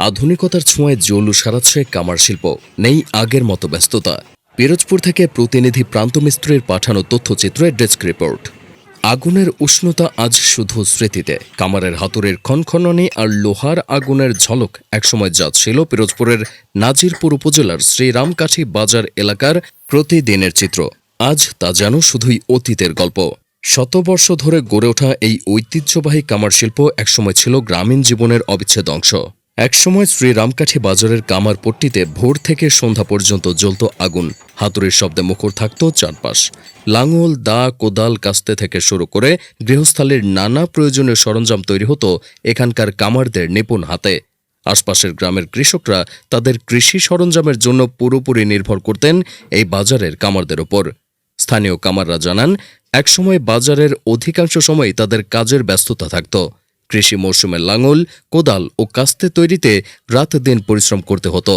আধুনিকতার ছোঁয়ায় জৌলুস সারাচ্ছে কামার শিল্প, নেই আগের মতো ব্যস্ততা। পিরোজপুর থেকে প্রতিনিধি প্রান্ত মিস্ত্রির পাঠানো তথ্যচিত্রে ডেস্ক রিপোর্ট। আগুনের উষ্ণতা আজ শুধু স্মৃতিতে, কামারের হাতুড়ির খনখনানি আর লোহার আগুনের ঝলক একসময় যা ছিল পিরোজপুরের নাজিরপুর উপজেলার শ্রীরামকাঠি বাজার এলাকার প্রতিদিনের চিত্র, আজ তা যেন শুধুই অতীতের গল্প। শতবর্ষ ধরে গড়ে ওঠা এই ঐতিহ্যবাহী কামার শিল্প একসময় ছিল গ্রামীণ জীবনের অবিচ্ছেদ্য অংশ। একসময় শ্রীরামকাঠি বাজারের কামার পট্টিতে ভোর থেকে সন্ধ্যা পর্যন্ত জ্বলত আগুন, হাতুড়ির শব্দে মুখর থাকত চারপাশ। লাঙল, দা, কোদাল, কাস্তে থেকে শুরু করে গৃহস্থালির নানা প্রয়োজনীয় সরঞ্জাম তৈরি হতো এখানকার কামারদের নিপুণ হাতে। আশপাশের গ্রামের কৃষকরা তাদের কৃষি সরঞ্জামের জন্য পুরোপুরি নির্ভর করতেন এই বাজারের কামারদের ওপর। স্থানীয় কামাররা জানান, একসময় বাজারের অধিকাংশ সময় তাদের কাজের ব্যস্ততা থাকত। কৃষি মৌসুমের লাঙল, কোদাল ও কাস্তে তৈরিতে রাত দিন পরিশ্রম করতে হতো।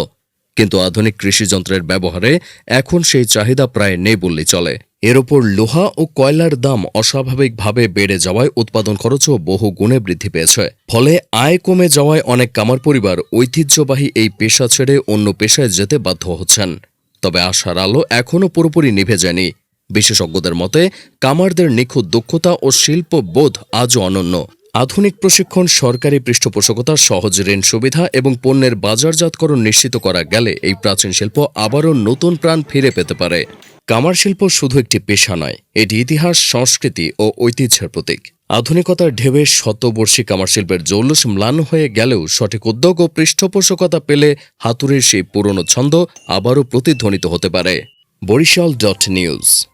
কিন্তু আধুনিক কৃষিযন্ত্রের ব্যবহারে এখন সেই চাহিদা প্রায় নেই বললেই চলে। এর ওপর লোহা ও কয়লার দাম অস্বাভাবিকভাবে বেড়ে যাওয়ায় উৎপাদন খরচও বহু গুণে বৃদ্ধি পেয়েছে। ফলে আয় কমে যাওয়ায় অনেক কামার পরিবার ঐতিহ্যবাহী এই পেশা ছেড়ে অন্য পেশায় যেতে বাধ্য হচ্ছেন। তবে আশার আলো এখনও পুরোপুরি নিভে যায়নি। বিশেষজ্ঞদের মতে, কামারদের নিখুঁত দক্ষতা ও শিল্পবোধ আজও অনন্য। আধুনিক প্রশিক্ষণ, সরকারি পৃষ্ঠপোষকতা, সহজ ঋণ সুবিধা এবং পণ্যের বাজারজাতকরণ নিশ্চিত করা গেলে এই প্রাচীন শিল্প আবারও নতুন প্রাণ ফিরে পেতে পারে। কামার শিল্প শুধু একটি পেশা নয়, এটি ইতিহাস, সংস্কৃতি ও ঐতিহ্যের প্রতীক। আধুনিকতার ঢেউয়ে শতবর্ষী কামার শিল্পের জৌলুস ম্লান হয়ে গেলেও সঠিক উদ্যোগ ও পৃষ্ঠপোষকতা পেলে হাতুড়ির সেই পুরনো ছন্দ আবারও প্রতিধ্বনিত হতে পারে। বরিশাল.নিউজ